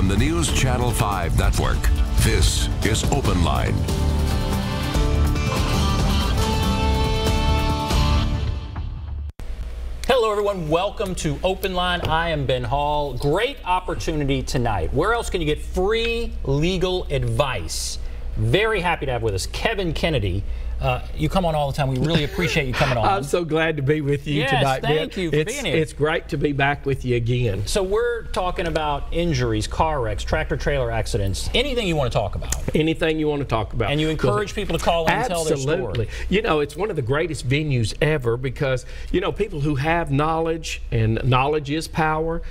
on the News Channel 5 network. This is OpenLine. Hello everyone, welcome to OpenLine. I am Ben Hall. Great opportunity tonight. Where else can you get free legal advice? Very happy to have with us Kevin Kennedy. You come on all the time. We really appreciate you coming on. I'm so glad to be with you tonight, Ben. Thank you for being here. It's great to be back with you again. So we're talking about injuries, car wrecks, tractor-trailer accidents, anything you want to talk about. Anything you want to talk about. And you encourage people to call in and tell their story. Absolutely. You know, it's one of the greatest venues ever because, you know, people who have knowledge, and knowledge is power,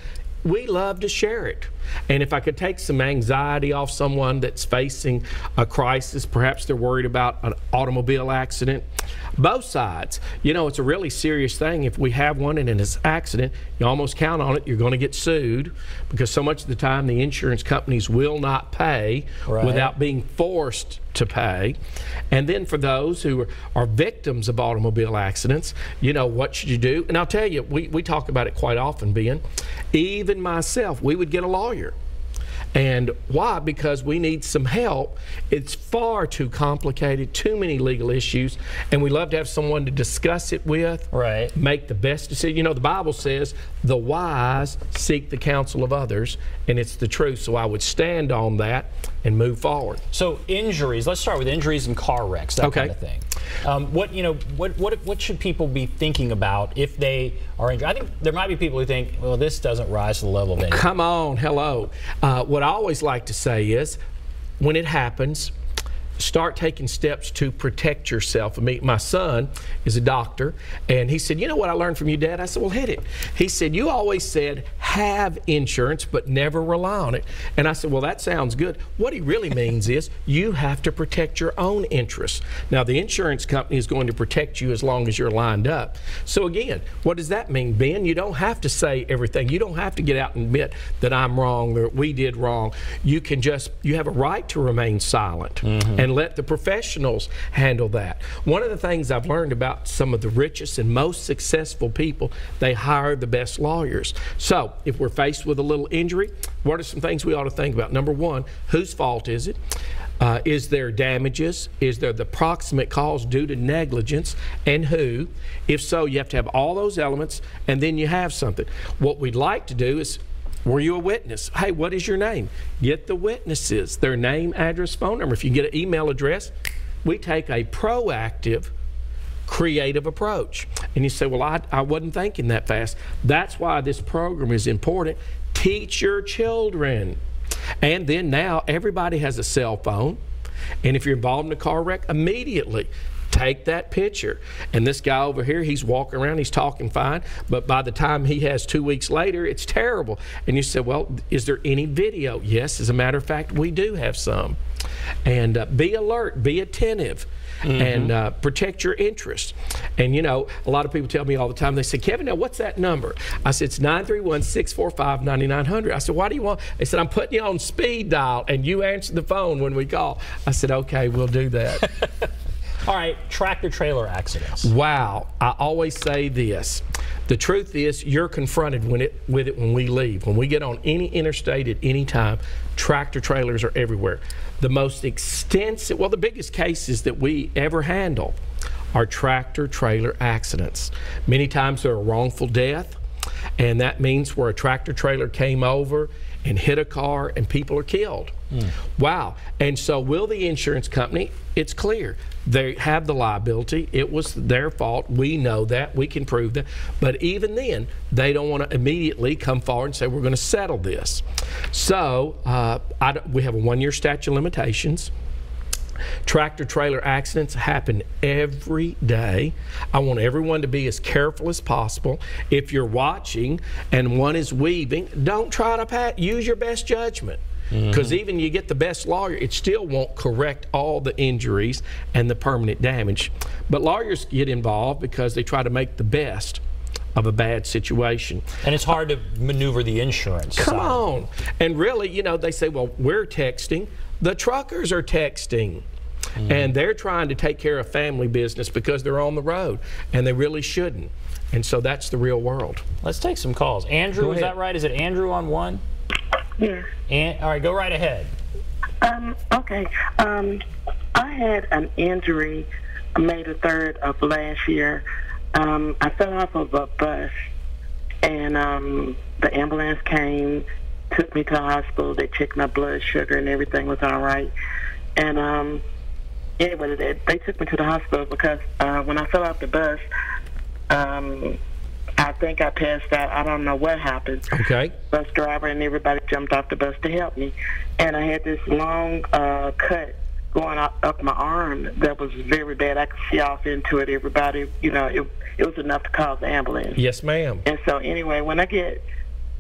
we love to share it. And if I could take some anxiety off someone that's facing a crisis, perhaps they're worried about an automobile accident, both sides, you know, it's a really serious thing. If we have one and it's an accident, you almost count on it, you're going to get sued because so much of the time the insurance companies will not pay without being forced to pay. And then for those who are victims of automobile accidents, you know, what should you do? And I'll tell you, we talk about it quite often, Ben. Even myself, we would get a lawyer. And why? Because we need some help. It's far too complicated, too many legal issues, and we love to have someone to discuss it with, make the best decision. You know, the Bible says the wise seek the counsel of others, and it's the truth. So I would stand on that and move forward. So injuries, let's start with injuries and car wrecks, that kind of thing. What should people be thinking about if they are injured? I think there might be people who think, well, this doesn't rise to the level of injury. Come on, hello. What I always like to say is, when it happens, start taking steps to protect yourself. My son is a doctor, and he said, you know what I learned from you, Dad? I said, well, hit it. He said, you always said have insurance, but never rely on it. And I said, well, that sounds good. What he really means is you have to protect your own interests. Now, the insurance company is going to protect you as long as you're lined up. So again, what does that mean, Ben? You don't have to say everything. You don't have to get out and admit that I'm wrong or we did wrong. You can just, you have a right to remain silent. And let the professionals handle that. One of the things I've learned about some of the richest and most successful people, they hire the best lawyers. So if we're faced with a little injury, what are some things we ought to think about? Number one, whose fault is it? Is there damages? Is there the proximate cause due to negligence? And who? If so, you have to have all those elements, and then you have something. What we'd like to do is, were you a witness? Hey, what is your name? Get the witnesses, their name, address, phone number. If you get an email address, we take a proactive, creative approach. And you say, well, I wasn't thinking that fast. That's why this program is important. Teach your children. And then now everybody has a cell phone. And if you're involved in a car wreck, immediately take that picture. And this guy over here, he's walking around, he's talking fine, but by the time he has 2 weeks later, it's terrible. And you say, well, is there any video? Yes, as a matter of fact, we do have some. And be alert, be attentive, and protect your interests. And you know, a lot of people tell me all the time, they say, Kevin, now what's that number? I said, it's 931-645-9900. I said, why do you want? They said, I'm putting you on speed dial, and you answer the phone when we call. I said, okay, we'll do that. All right, tractor-trailer accidents. Wow. I always say this. The truth is, you're confronted with it when we leave. When we get on any interstate at any time, tractor-trailers are everywhere. The most extensive, well, the biggest cases that we ever handle are tractor-trailer accidents. Many times they're a wrongful death, and that means where a tractor-trailer came over and hit a car and people are killed. Wow. And so will the insurance company, it's clear, they have the liability. It was their fault. We know that. We can prove that. But even then, they don't want to immediately come forward and say, we're going to settle this. So we have a 1-year statute of limitations. Tractor-trailer accidents happen every day. I want everyone to be as careful as possible. If you're watching and one is weaving, don't try to use your best judgment. Because even you get the best lawyer, it still won't correct all the injuries and the permanent damage. But lawyers get involved because they try to make the best of a bad situation. And it's hard to maneuver the insurance Come side. on. And really, you know, they say, well, we're texting. The truckers are texting. And they're trying to take care of family business because they're on the road, and they really shouldn't. And so that's the real world. Let's take some calls. Andrew, is that right? Is it Andrew on one? Yes. And all right, go right ahead. Okay. I had an injury May the 3rd of last year. I fell off of a bus, and the ambulance came, took me to the hospital. They checked my blood sugar, and everything was all right. And anyway, they took me to the hospital because when I fell off the bus, I think I passed out. I don't know what happened. Okay. Bus driver and everybody jumped off the bus to help me. And I had this long cut going up my arm that was very bad. I could see off into it. Everybody, you know, it was enough to call the ambulance. Yes, ma'am. And so anyway, when I get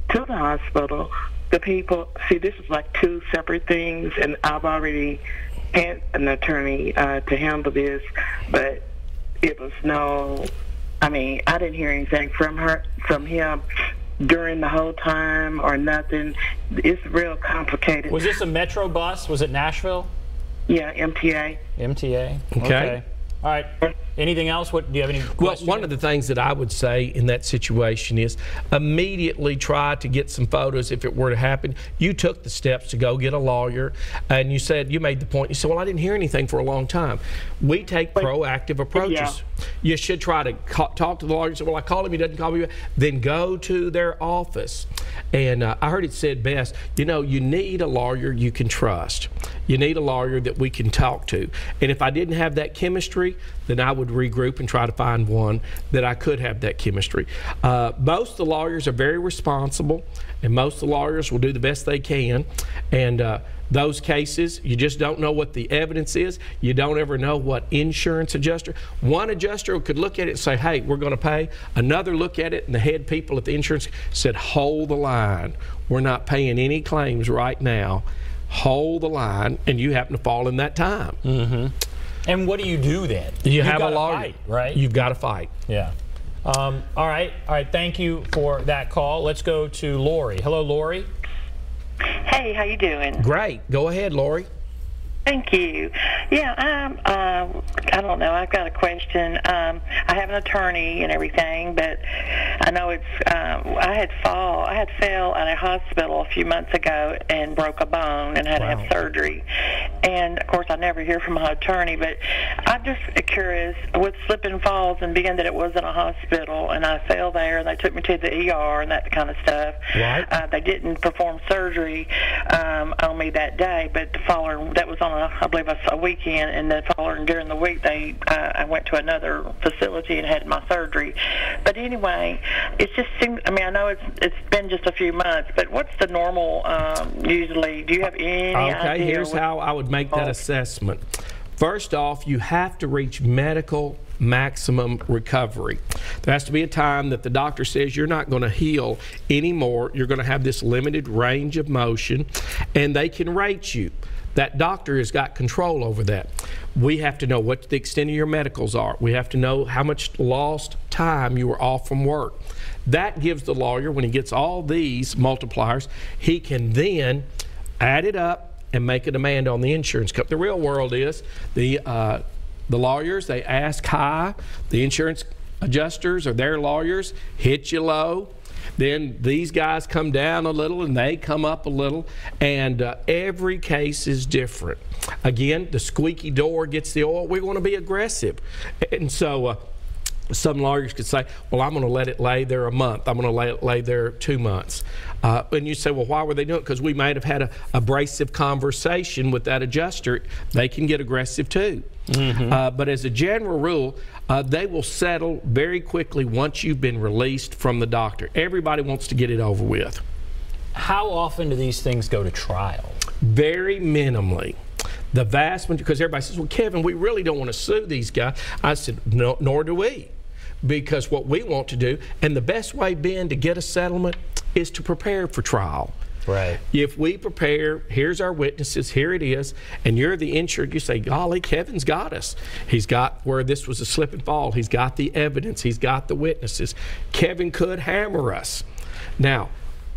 to the hospital, the people, see, this is like two separate things, and I've already had an attorney to handle this, but it was no, I mean, I didn't hear anything from him during the whole time or nothing. It's real complicated. Was this a Metro bus? Was it Nashville? Yeah, MTA. MTA. Okay. All right. Anything else? Do you have any questions? Well, one of the things that I would say in that situation is immediately try to get some photos if it were to happen. You took the steps to go get a lawyer, and you made the point. You said, well, I didn't hear anything for a long time. We take proactive approaches. Yeah. You should try to talk to the lawyer and say, well, I called him, he doesn't call me back. Then go to their office. And I heard it said best, you know, you need a lawyer you can trust. You need a lawyer that we can talk to. And if I didn't have that chemistry, then I would regroup and try to find one that I could have that chemistry. Most of the lawyers are very responsible, and most of the lawyers will do the best they can. And those cases, you just don't know what the evidence is. You don't ever know what insurance adjuster. One adjuster could look at it and say, hey, we're going to pay. Another look at it, and the head people at the insurance said, hold the line. We're not paying any claims right now. Hold the line, and you happen to fall in that time. Mm-hmm. And what do you do then? You have a lawyer, fight, right? You've got to fight. Yeah. All right. Thank you for that call. Let's go to Lori. Hello, Lori. Hey, how you doing? Great. Go ahead, Lori. Thank you. Yeah, I don't know. I've got a question. I have an attorney and everything, but I know it's. I had fell at a hospital a few months ago and broke a bone and had to have surgery. And of course, I never hear from my attorney, but I'm just curious with slip and falls and being that it was in a hospital and I fell there and they took me to the ER and that kind of stuff. Right. They didn't perform surgery on me that day, but the following that was on I believe a weekend, and the following during the week I went to another facility and had my surgery. But anyway, it just seems. I mean, I know it's been just a few months, but what's the normal usually? Do you have any idea? Okay, here's how I would make that assessment. First off, you have to reach medical maximum recovery. There has to be a time that the doctor says you're not going to heal anymore. You're going to have this limited range of motion, and they can rate you. That doctor has got control over that. We have to know what the extent of your medicals are. We have to know how much lost time you were off from work. That gives the lawyer, when he gets all these multipliers, he can then add it up and make a demand on the insurance company. The real world is the lawyers, they ask high. The insurance adjusters or their lawyers hit you low. Then these guys come down a little and they come up a little, and every case is different. Again, the squeaky door gets the oil. We want to be aggressive. And so some lawyers could say, well, I'm going to let it lay there a month. I'm going to let it lay there 2 months. And you say, well, why were they doing it? Because we might have had an abrasive conversation with that adjuster. They can get aggressive too. Mm-hmm. But as a general rule, they will settle very quickly once you've been released from the doctor. Everybody wants to get it over with. How often do these things go to trial? Very minimally. The vast majority, because everybody says, well, Kevin, we really don't want to sue these guys. I said, no, nor do we. Because what we want to do, and the best way, Ben, to get a settlement is to prepare for trial. Right. If we prepare, here's our witnesses, here it is, and you're the insured, you say, golly, Kevin's got us. He's got where this was a slip and fall. He's got the evidence. He's got the witnesses. Kevin could hammer us. Now,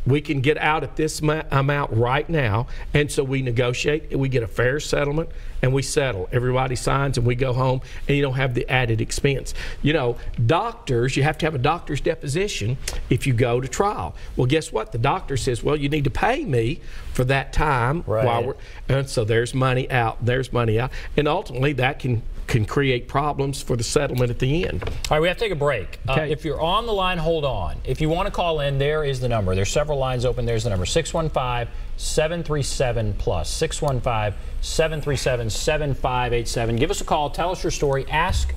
we can get out at this amount right now. And so we negotiate, we get a fair settlement, and we settle. Everybody signs, and we go home, and you don't have the added expense. You know, doctors, you have to have a doctor's deposition if you go to trial. Well, guess what? The doctor says, well, you need to pay me for that time while and so there's money out, and ultimately that can create problems for the settlement at the end. All right, we have to take a break. Okay. If you're on the line, hold on. If you want to call in, there is the number. There's several lines open. There's the number, 615-737-PLUS, 615-737-7587. Give us a call. Tell us your story. Ask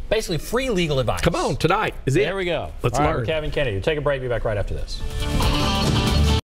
basically free legal advice. Come on, tonight is it. There we go. Let's All right, learn. we're Kevin Kennedy. We'll take a break. Be back right after this.